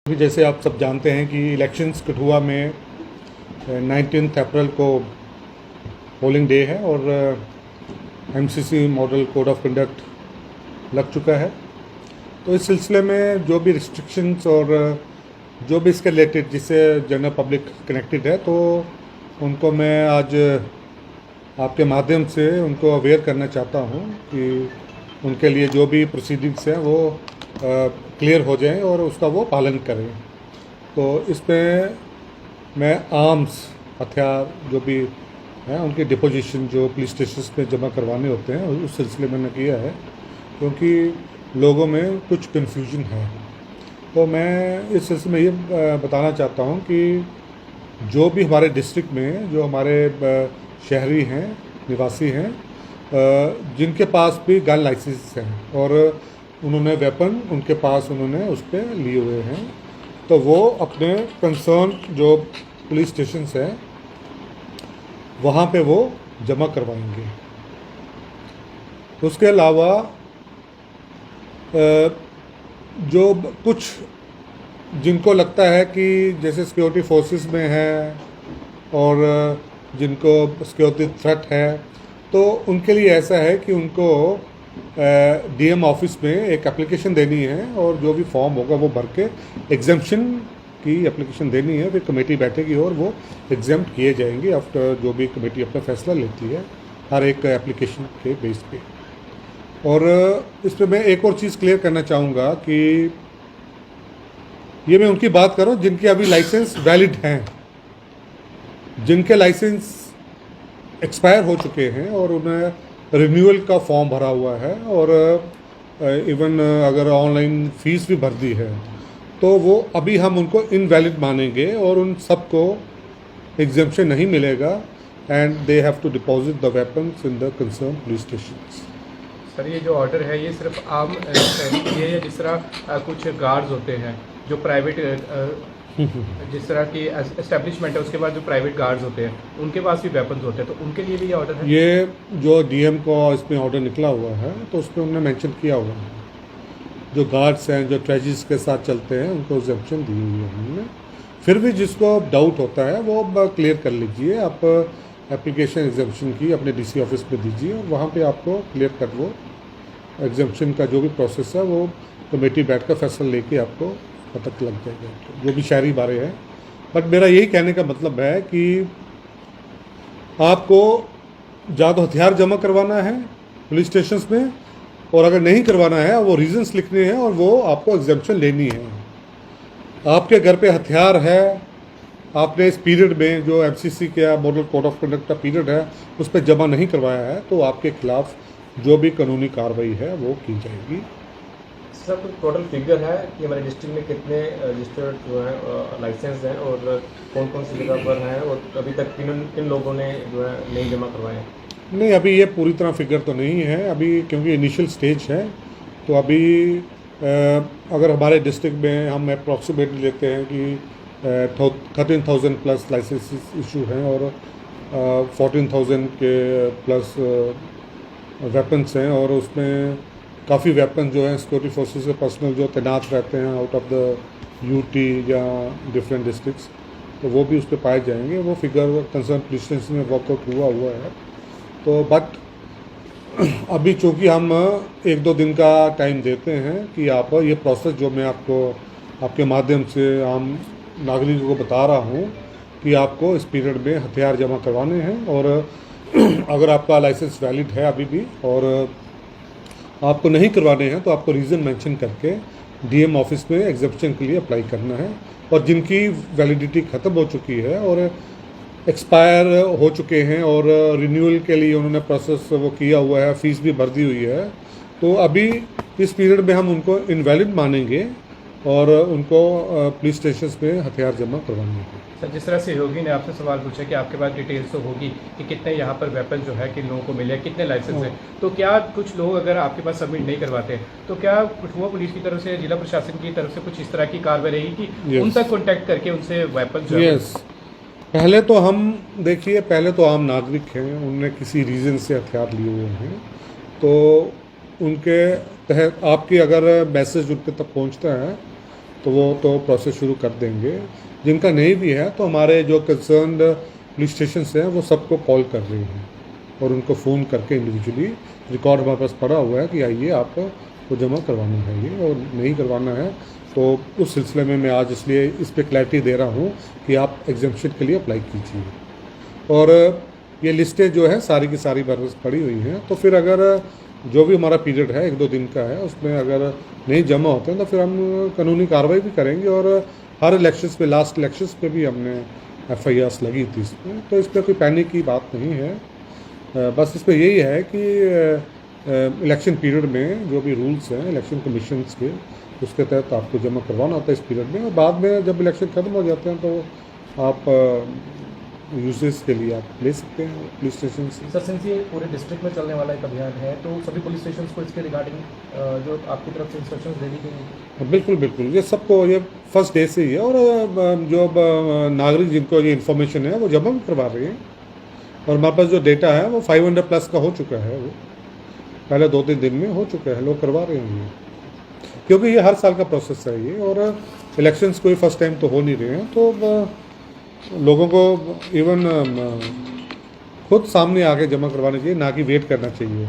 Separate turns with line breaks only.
जैसे आप सब जानते हैं कि इलेक्शंस कठुआ में 19 अप्रैल को पोलिंग डे है और MCC model code of conduct लग चुका है। तो इस सिलसिले में जो भी रिस्ट्रिक्शंस और जो भी इसके रिलेटेड जिससे जनरल पब्लिक कनेक्टेड है, तो उनको मैं आज आपके माध्यम से उनको अवेयर करना चाहता हूँ कि उनके लिए जो भी प्रोसीडिंग्स हैं वो क्लियर हो जाएं और उसका वो पालन करें। तो इसमें मैं आर्म्स हथियार जो भी हैं उनकी डिपोजिशन जो पुलिस स्टेशन में जमा करवाने होते हैं उस सिलसिले में मैंने किया है, क्योंकि लोगों में कुछ कन्फ्यूजन है। तो मैं इस सिलसिले में ये बताना चाहता हूँ कि जो भी हमारे डिस्ट्रिक्ट में जो हमारे शहरी हैं, निवासी हैं, जिनके पास भी गन लाइसेंस हैं और उन्होंने वेपन उनके पास उन्होंने उस पर लिए हुए हैं, तो वो अपने कंसर्न जो पुलिस स्टेशन हैं वहाँ पे वो जमा करवाएंगे। उसके अलावा जो कुछ जिनको लगता है कि जैसे सिक्योरिटी फोर्सेस में है और जिनको सिक्योरिटी थ्रेट है, तो उनके लिए ऐसा है कि उनको डीएम ऑफिस में एक एप्लीकेशन देनी है और जो भी फॉर्म होगा वो भर के एग्जेम्पशन की एप्लीकेशन देनी है। फिर कमेटी बैठेगी और वो एग्जेम्प्ट किए जाएंगे आफ्टर जो भी कमेटी अपना फैसला लेती है हर एक एप्लीकेशन के बेस पे। और इस पर मैं एक और चीज़ क्लियर करना चाहूँगा कि ये मैं उनकी बात कर रहा हूँ जिनके अभी लाइसेंस वैलिड हैं, जिनके लाइसेंस एक्सपायर हो चुके हैं और उन्हें रिन्यूअल का फॉर्म भरा हुआ है और इवन अगर ऑनलाइन फ़ीस भी भर दी है, तो वो अभी हम उनको इनवैलिड मानेंगे और उन सबको एग्जेम्पशन नहीं मिलेगा and they have to deposit the weapons in the concern police stations.
Sir, ये जो ऑर्डर है ये सिर्फ आम ये है, जिस तरह कुछ गार्ड्स होते हैं जो प्राइवेट जिस तरह की एस्टेब्लिशमेंट है उसके बाद जो प्राइवेट गार्ड्स होते हैं उनके पास भी वेपन्स होते हैं, तो उनके लिए भी ये ऑर्डर है?
ये जो डीएम को इसमें ऑर्डर निकला हुआ है तो उसमें उन्होंने मेंशन किया हुआ है जो गार्ड्स हैं जो ट्रेजिस के साथ चलते हैं उनको एग्जेम्पशन दी हुई है उन्होंने। फिर भी जिसको डाउट होता है वो क्लियर कर लीजिए, आप एप्लीकेशन एग्जेम्पशन की अपने डीसी ऑफिस पे दीजिए और वहाँ पे आपको क्लियर कर वो एग्जेम्पशन का जो भी प्रोसेस है वो कमेटी बैठ कर फैसला लेके आपको पता लग जाएगा जो भी शहरी बारे हैं। बट मेरा यही कहने का मतलब है कि आपको या तो हथियार जमा करवाना है पुलिस स्टेशन में, और अगर नहीं करवाना है वो रीजंस लिखने हैं और वो आपको एग्जेम्पशन लेनी है। आपके घर पे हथियार है, आपने इस पीरियड में जो एमसीसी का मॉडल कोड ऑफ कंडक्ट का पीरियड है उस पर जमा नहीं करवाया है, तो आपके खिलाफ जो भी कानूनी कार्रवाई है वो की जाएगी।
सर, कुछ टोटल फिगर है कि हमारे डिस्ट्रिक्ट में कितने रजिस्टर्ड जो है लाइसेंस हैं और कौन कौन सी जगह पर हैं और अभी तक किन लोगों ने जो है नहीं जमा करवाए हैं?
नहीं, अभी ये पूरी तरह फिगर तो नहीं है अभी, क्योंकि इनिशियल स्टेज है। तो अभी अगर हमारे डिस्ट्रिक्ट में हम अप्रॉक्सीमेटली लेते हैं कि 13,000 प्लस लाइसेंस इशू हैं और 14,000 के प्लस वेपन्स हैं, और उसमें काफ़ी वेपन जो हैं सिक्योरिटी फोर्सेस के पर्सनल जो तैनात रहते हैं आउट ऑफ द यूटी या डिफरेंट डिस्ट्रिक्ट्स, तो वो भी उस पर पाए जाएंगे। वो फिगर कंसर्न पुलिस स्टेशन में वर्कआउट हुआ है। तो बट अभी चूँकि हम 1-2 दिन का टाइम देते हैं कि आप ये प्रोसेस जो मैं आपको आपके माध्यम से आम नागरिकों को बता रहा हूँ कि आपको इस पीरियड में हथियार जमा करवाने हैं, और अगर आपका लाइसेंस वैलिड है अभी भी और आपको नहीं करवाने हैं तो आपको रीज़न मेंशन करके डीएम ऑफिस में एग्जेम्पशन के लिए अप्लाई करना है। और जिनकी वैलिडिटी ख़त्म हो चुकी है और एक्सपायर हो चुके हैं और रिन्यूअल के लिए उन्होंने प्रोसेस वो किया हुआ है, फ़ीस भी भर दी हुई है, तो अभी इस पीरियड में हम उनको इनवैलिड मानेंगे और उनको पुलिस स्टेशन में हथियार जमा करवाएंगे।
सर, जिस तरह सहयोगी ने आपसे सवाल पूछा कि आपके पास डिटेल्स तो होगी कि कितने यहाँ पर वेपन जो है किन लोगों को मिले, कितने लाइसेंस हैं, तो क्या कुछ लोग अगर आपके पास सबमिट नहीं करवाते तो क्या कठुआ पुलिस की तरफ से, जिला प्रशासन की तरफ से कुछ इस तरह की कार्रवाई रहेगी कि उन तक कॉन्टैक्ट करके उनसे वेपन जो है?
पहले तो हम देखिए, पहले तो आम नागरिक हैं, उनने किसी रीज़न से हथियार लिए हुए हैं, तो उनके तहत आपकी अगर मैसेज उन तक पहुँचता है तो वो तो प्रोसेस शुरू कर देंगे। जिनका नहीं भी है तो हमारे जो कंसर्न्ड पुलिस स्टेशन हैं वो सबको कॉल कर रही हैं और उनको फ़ोन करके इंडिविजुअली रिकॉर्ड हमारे पास पड़ा हुआ है कि आइए आपको जमा करवाना है ये, और नहीं करवाना है तो उस सिलसिले में मैं आज इसलिए इस पर क्लैरिटी दे रहा हूँ कि आप एग्जाम्पशन के लिए अप्लाई कीजिए। और ये लिस्टें जो है सारी की सारी बरस पड़ी हुई हैं, तो फिर अगर जो भी हमारा पीरियड है 1-2 दिन का है उसमें अगर नहीं जमा होते हैं तो फिर हम कानूनी कार्रवाई भी करेंगे। और हर इलेक्शंस पे, लास्ट इलेक्शंस पे भी हमने FIRs लगी थी इसमें, तो इसमें कोई पैनिक की बात नहीं है। बस इसमें यही है कि इलेक्शन पीरियड में जो भी रूल्स हैं इलेक्शन कमीशंस के, उसके तहत आपको जमा करवाना होता है इस पीरियड में, और बाद में जब इलेक्शन ख़त्म हो जाते हैं तो आप यूजेस के लिए आप ले सकते हैं पुलिस स्टेशन से।
सर, सिंस ये पूरे डिस्ट्रिक्ट में चलने वाला एक अभियान है तो सभी पुलिस स्टेशन को इसके रिगार्डिंग जो आपकी तरफ से इंस्ट्रक्शंस दे दी गई हैं?
बिल्कुल बिल्कुल, ये सबको ये फर्स्ट डे से ही है। और जो नागरिक जिनको ये इन्फॉर्मेशन है वो जमा भी करवा रहे हैं, और हमारे पास जो डेटा है वो 500+ का हो चुका है, वो पहले 2-3 दिन में हो चुका है, लोग करवा रहे हैं ये, क्योंकि ये हर साल का प्रोसेस है ये, और इलेक्शंस कोई फर्स्ट टाइम तो हो नहीं रहे हैं, तो लोगों को इवन खुद सामने आके जमा करवाना चाहिए, ना कि वेट करना चाहिए।